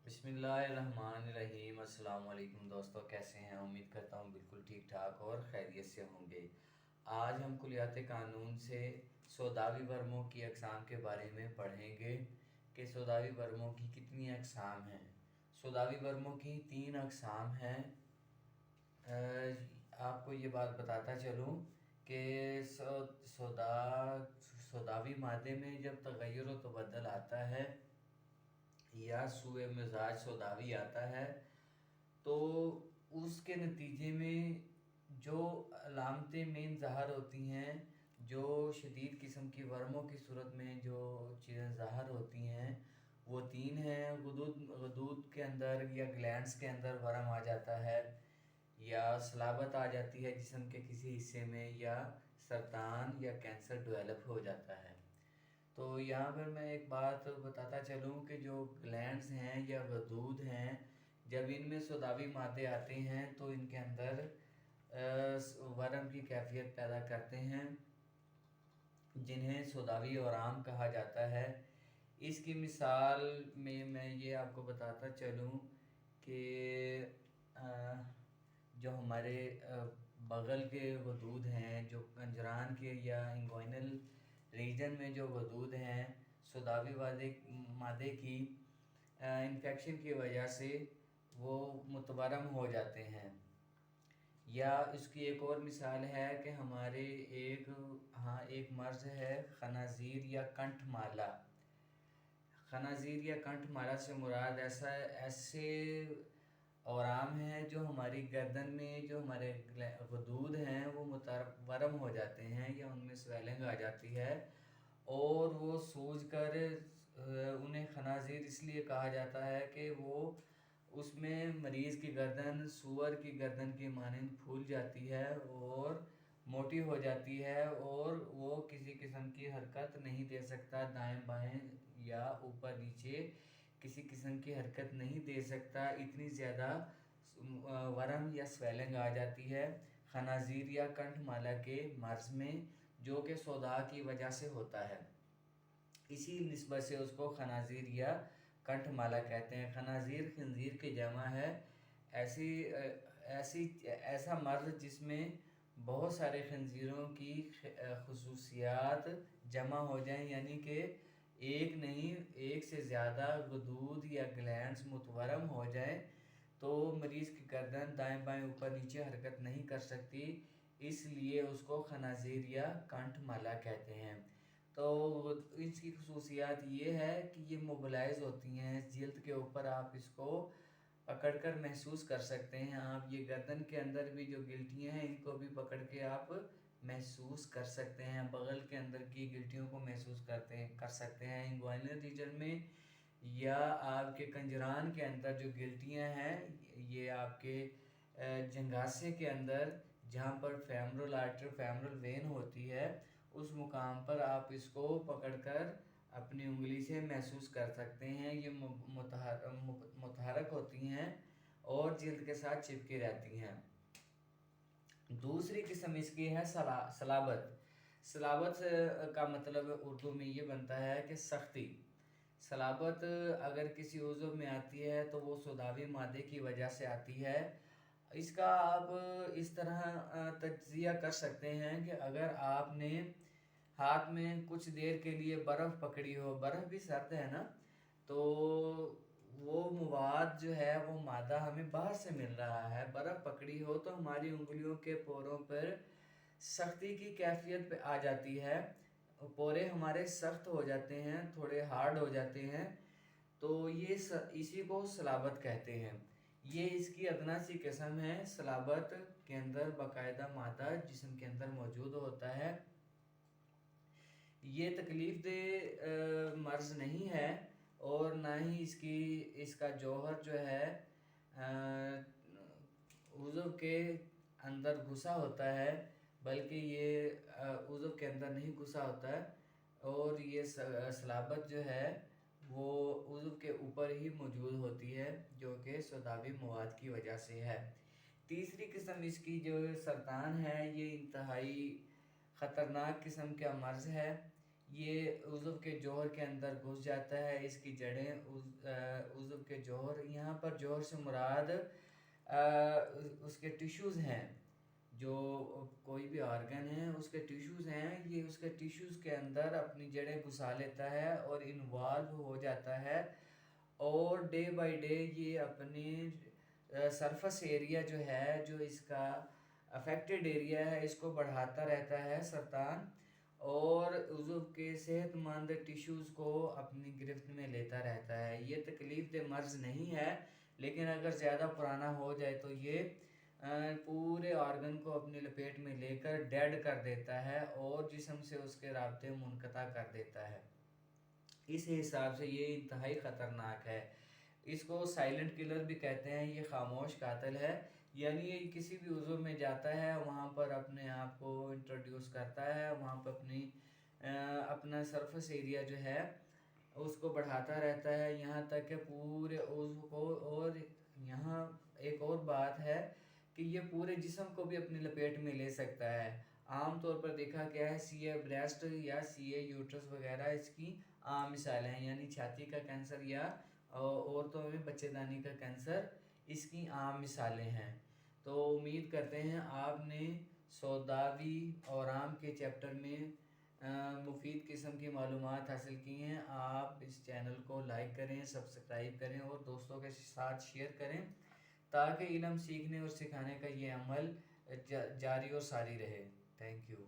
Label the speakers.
Speaker 1: बिस्मिल्लाहिर्रहमानिर्रहीम। अस्सलाम वालेकुम दोस्तों, कैसे हैं? उम्मीद करता हूँ बिल्कुल ठीक ठाक और खैरियत से होंगे। आज हम कुलियात कानून से सौदावी वर्मों की अक़साम के बारे में पढ़ेंगे कि सौदावी वर्मों की कितनी अक़साम हैं। सौदावी वर्मों की 3 अक़साम हैं। आपको ये बात बताता चलूँ कि सौदावी मादे में जब तग़य्युर व तबद्दुल आता है या सूए मिजाज सौदावी आता है तो उसके नतीजे में जो अलामतें मेन ज़ाहर होती हैं, जो शदीद किस्म की वर्मों की सूरत में जो चीज़ें ज़ाहर होती हैं वो 3 हैं। गदूद के अंदर या ग्लैंड्स के अंदर वर्म आ जाता है, या सलाबत आ जाती है जिस्म के किसी हिस्से में, या सरतान या कैंसर डेवलप हो जाता है। तो यहाँ पर मैं एक बात बताता चलूँ कि जो ग्लैंड्स हैं या गदूद हैं, जब इनमें सौदावी मादे आते हैं तो इनके अंदर वर्म की कैफियत पैदा करते हैं जिन्हें सौदावी औराम कहा जाता है। इसकी मिसाल में मैं ये आपको बताता चलूँ कि जो हमारे बगल के गदूद हैं, जो कंजरान के या इंगोइनल रीजन में जो गदूद हैं, सौदावी मादे की इन्फेक्शन की वजह से वो मुतवर्रम हो जाते हैं। या इसकी एक और मिसाल है कि हमारे एक मर्ज़ है खनाज़ीर या कंठमाला। खनाज़ीर या कंठमाला से मुराद ऐसे औराम हैं जो हमारी गर्दन में जो हमारे गदूद हैं वो मुतवर्रम हो जाते हैं या उनमें स्वेलिंग आ जाती है और वो सूज कर उन्हें खनाज़ीर इसलिए कहा जाता है कि वो उसमें मरीज़ की गर्दन सूअर की गर्दन की मानंद फूल जाती है और मोटी हो जाती है और वो किसी किस्म की हरकत नहीं दे सकता, दाएं बाएं या ऊपर नीचे किसी किस्म की हरकत नहीं दे सकता। इतनी ज़्यादा वर्म या स्वेलिंग आ जाती है खनाज़ीर या कंठमाला के मर्ज़ में, जो कि सौदा की वजह से होता है। इसी निस्बत से उसको खनाज़ीर या कंठमाला कहते हैं। खनाज़ीर खंजीर की जमा है। ऐसा मर्ज़ जिसमें बहुत सारे खंजीरों की खसूसियात जमा हो जाएं, यानी कि एक नहीं एक से ज़्यादा गदूद या ग्लैंड्स मुतवर्रम हो जाएं तो मरीज़ की गर्दन दाएं बाएं ऊपर नीचे हरकत नहीं कर सकती, इसलिए उसको खनाज़ीर या कंठमाला कहते हैं। तो इसकी खसूसियात ये है कि ये मोबिलाइज होती हैं जिल्द के ऊपर, आप इसको पकड़कर महसूस कर सकते हैं। आप ये गर्दन के अंदर भी जो गिल्टियाँ हैं इनको भी पकड़ के आप महसूस कर सकते हैं, बगल के अंदर की गिल्टियों को महसूस कर सकते हैं इंग्वाइनल रीजन में, या आपके कंजरान के अंदर जो गिल्टियाँ हैं ये आपके जंगासे के अंदर जहाँ पर फेमरल वेन होती है उस मुकाम पर आप इसको पकड़कर अपनी उंगली से महसूस कर सकते हैं। ये मुतहरक होती हैं और जिल्द के साथ चिपकी रहती हैं। दूसरी किस्म इसकी है सलाबत। सलाबत का मतलब उर्दू में ये बनता है कि सख्ती। सलाबत अगर किसी उज़्व में आती है तो वो सौदावी मादे की वजह से आती है। इसका आप इस तरह तज्ज़िया कर सकते हैं कि अगर आपने हाथ में कुछ देर के लिए बर्फ़ पकड़ी हो, बर्फ़ भी सर्द है ना, तो वो मवाद जो है वो मादा हमें बाहर से मिल रहा है, बर्फ़ पकड़ी हो तो हमारी उंगलियों के पोरों पर सख्ती की कैफियत पे आ जाती है, पोरे हमारे सख्त हो जाते हैं, थोड़े हार्ड हो जाते हैं, तो ये इसी को सलाबत कहते हैं। ये इसकी अदना सी किस्म है। सलाबत के अंदर बाकायदा मादा जिस्म के अंदर मौजूद होता है। ये तकलीफ़ दे मर्ज़ नहीं है और ना ही इसका जौहर जो है उज़्व के अंदर घुसा होता है, बल्कि ये उज़्व के अंदर नहीं घुसा होता है और ये सलाबत जो है वो उज़्व के ऊपर ही मौजूद होती है, जो कि सौदावी मवाद की वजह से है। तीसरी किस्म इसकी जो सरतान है, ये इंतहाई ख़तरनाक किस्म का मर्ज़ है। یہ عضو کے جوہر کے اندر گھس جاتا ہے، اس کی جڑیں عضو کے جوہر، یہاں پر جوہر سے مراد اس کے ٹیشوز ہیں، جو کوئی بھی آرگن ہے اس کے ٹیشوز ہیں، یہ اس کے ٹیشوز کے اندر اپنی جڑیں گھسا لیتا ہے اور انوالو ہو جاتا ہے، اور ڈے بائی ڈے یہ اپنی سرفس ایریا جو ہے، جو اس کا افیکٹڈ ایریا ہے، اس کو بڑھاتا رہتا ہے سرطان، اور عضو کے صحت مند ٹیشوز کو اپنی گرفت میں لیتا رہتا ہے۔ یہ تکلیف دہ مرض نہیں ہے، لیکن اگر زیادہ پرانا ہو جائے تو یہ پورے آرگن کو اپنی لپیٹ میں لے کر ڈیڈ کر دیتا ہے اور جسم سے اس کے رابطے منقطع کر دیتا ہے۔ اس حساب سے یہ انتہائی خطرناک ہے، اس کو سائلنٹ کلر بھی کہتے ہیں، یہ خاموش قاتل ہے، یعنی یہ کسی بھی عضو میں جاتا ہے، وہاں پر اپنے آپ کو انٹروڈیوس کرتا ہے، وہاں پر اپنا سرفس ایریا جو ہے اس کو بڑھاتا رہتا ہے، یہاں تک کہ پورے عضو کو، اور یہاں ایک اور بات ہے کہ یہ پورے جسم کو بھی اپنی لپیٹ میں لے سکتا ہے۔ عام طور پر دیکھا گیا ہے سی اے بریسٹ یا سی اے یوٹرس وغیرہ اس کی عام مثالیں ہیں، یعنی چھاتی کا کینسر یا عورتوں میں بچے دانی کا کینسر اس کی عام مثالیں ہیں۔ تو امید کرتے ہیں آپ نے سوداوی اورام کے چیپٹر میں مفید قسم کی معلومات حاصل کی ہیں۔ آپ اس چینل کو لائک کریں، سبسکرائب کریں اور دوستوں کے ساتھ شیئر کریں، تاکہ علم سیکھنے اور سکھانے کا یہ عمل جاری اور ساری رہے۔ Thank you.